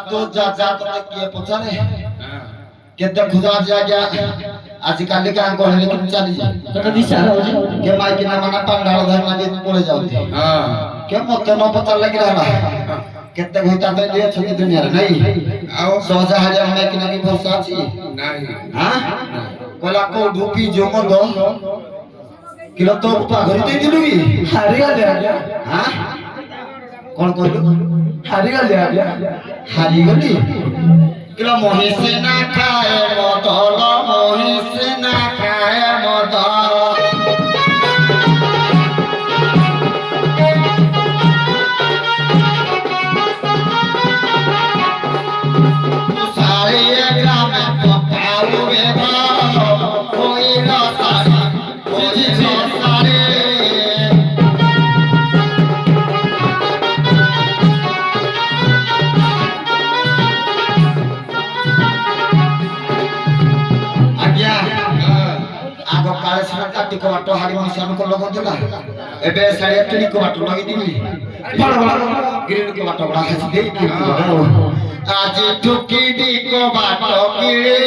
तो जा जा तो किए पछारे केते खुदा जा गया आज काली का गहरे तुम चली जा तो दिशा हो जी के माई के ना माना पंडाल धर ना दे पड़े जाउते हां के मत न पता लगी रहला केते होता तो लिए छकी दुनिया रे नहीं आओ 100,000 में कि ना की भरोसा छी नहीं हां कोला को डूपी जो मत किलो तो घरी दे दिलुगी हारिया दे आजा हां कौन कहलु हारिया दे आजा हारी गली किलो महेश ना खाए मदल महेश ना खाए मदल सारे ग्राम पकाऊ में भालो कोई ना सारी कोई ना सारे टिको बाटो हारी मनुष्य को लोगों दिला एबे सारे टिको बाटो लगी दिली बड़ बड़ ग्रीन को बाटो बड़ा हंस दे आज ठुकी टिको बाटो किरे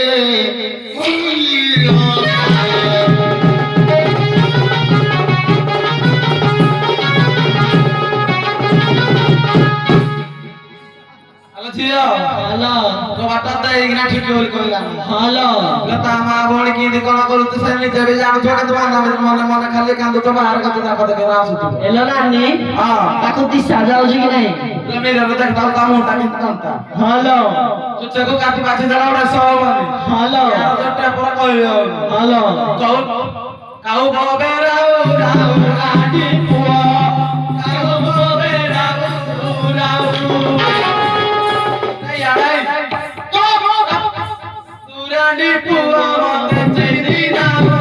हेलो तो बाटा त इगना ठीक बोल कोइला हेलो लता मा बोल की दी कोन करू त से नहीं जेबे जाम छोके तो मन मन खाली कांदो तो बाहर कत ना कत के रास हेलो नानी हां ताको दिशा जाऊ जी कि नहीं ले मेरे रे तक दाल काम उठा के कांता हेलो तुझे को काटी बाजी दला बड़ा सो माने हेलो जट्टा पर कहियो हेलो काऊ बबे राऊ राऊ राडी पुआ काऊ बबे राऊ राऊ Surani pua mate chiri namo,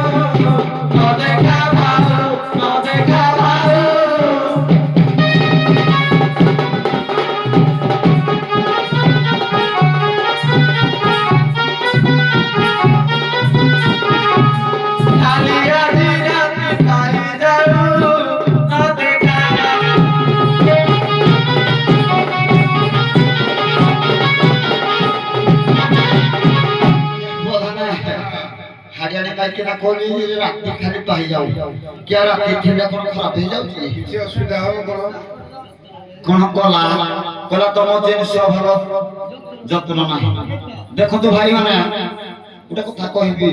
no dekha bhalo, no dekha bhalo. Khali aadi raati khali jaru, no dekha bhalo. Haryana का के ना कोली रात खाली पाई जाऊ क्या रात ठंडा कोन खराब हो जाऊ से असुविधा हो कोन कोला कोला तो मो जेन से भलो যত্ন নাই দেখো তো ভাই মানে ওটা কথা কইবি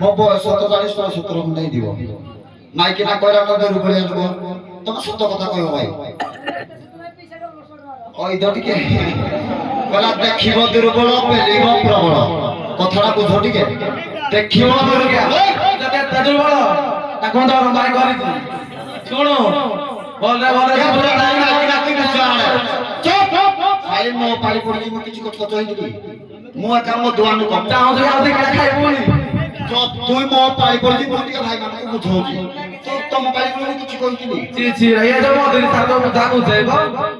মো বয়স তো 40 না 17 নাই দিব নাই কিনা কইরা মধ্যে উপরে আসবো তোমার সত্য কথা কইও ভাই ওই দটিকে কলা দেখিব দুর্বল পেলিব প্রবল কথাটা বুঝ টিকে দেখিব দুর্বল যদি এত দুর্বল তাকে তো রমাই করিছি শুনো বলরে চুপ ভাই মো পালি পড়ি মো কিছু কথা কইলি মো একা মো দোয়ান কম চাও যে আউতে কেলা খাইবনি চুপ তুই মো পালি পড়ি মো টিকে ভাই মানকে বুঝাউছি তো তম পালি পড়ি কিছু কইলি ছি ছি রাইয়া যাও মদিন সাথে বুঝা বুঝাইব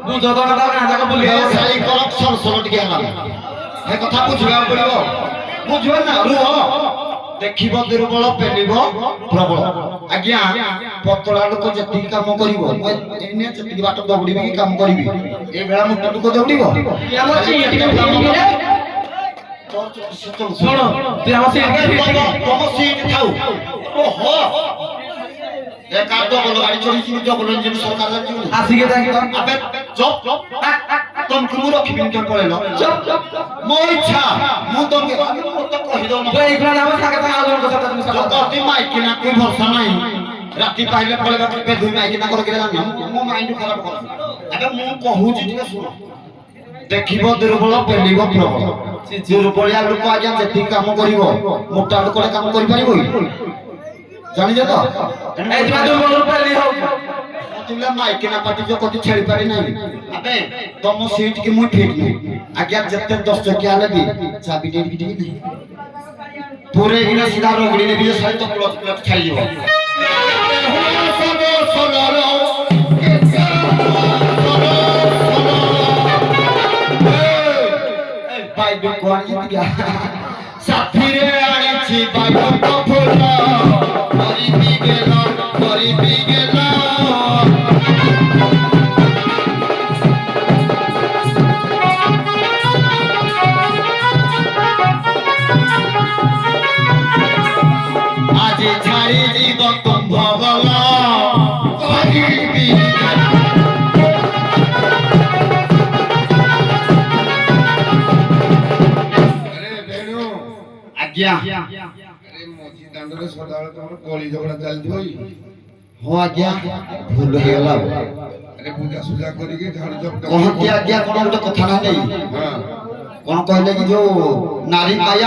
বুঝো তো না তাকে না বলি এ সাই করপশন সর টিকে হলা এ কথা বুঝবা পড়িব বুঝবে না রুহ দেখিব দুর্বল পেলিব প্রবল আজ্ঞা পতলা লোক যেতিকি কাম করিব এনে যেতিকি বাট দৌড়িবি কি কাম করিবি এই বেলা মুটা লোক দৌড়িব আমার চিঠি শোনো তুই আমার চিঠি তম সিট খাও ওহো একা ডবল গাড়ি চড়িছি ডবল ইঞ্জিন সরকার যাচ্ছি আসিকে দেখি তো আবে চপ তমকে মু রখিবি কেন কইল চুপ মো ইচ্ছা মু তমকে আমি তো কহি দও না তো এইগুলা আমার সাথে তো আলোচনা করতে তুমি তো কতি মাইকি না কই ভরসা নাই রাতি পাইলে পড়ে বে দুই মাইকি না করে গেলে না মো মাইন্ড খারাপ করে আবে মু কহুছি ঠিক শুন দেখিব দুর্বল পেলিব প্রবল দুর্বলিয়া লোক আজ্ঞা যেতি কাম করিব মোটা লোক কাম করি পারিব জানিছ তো এই যে দুর্বল পেলি হোক তুলা মাইকি না পাটি যে কতি ছেড়ি পারি নাই আবে তম সিট কি মুই ঠিক নাই আজ্ঞা যেতে 10 টকিয়া নেবি চাবি দেই কি নাই পুরে ইনা সিধা রগড়ি নেবি সাই তো প্লট প্লট খাই যাব বাইবে কোন ইতিয়া সাথীরে আনিছি বাইবে তো ফুল করিবি গেল আজি ছাড়ি জীব কুম্ভ গল করিবি আজ্ঞা দাଣ୍ଡରେ ସଦାବେଳେ ତମର କଳି ଝଗଡ଼ା ଚାଲିଥିବ କି? ହଁ ଆଜ୍ଞା ଭୁଲ ହେଇଗଲା ଆରେ ପୂଜା ସୁଜା କରିକି ଝାଡୁ ଝପଟ କହନ୍ତି ଆଜ୍ଞା କଣ ଗୋଟେ କଥା ନାହିଁ ହଁ କଣ କହିଲେ କି ଯୋଉ ନାରୀ ପାଇବା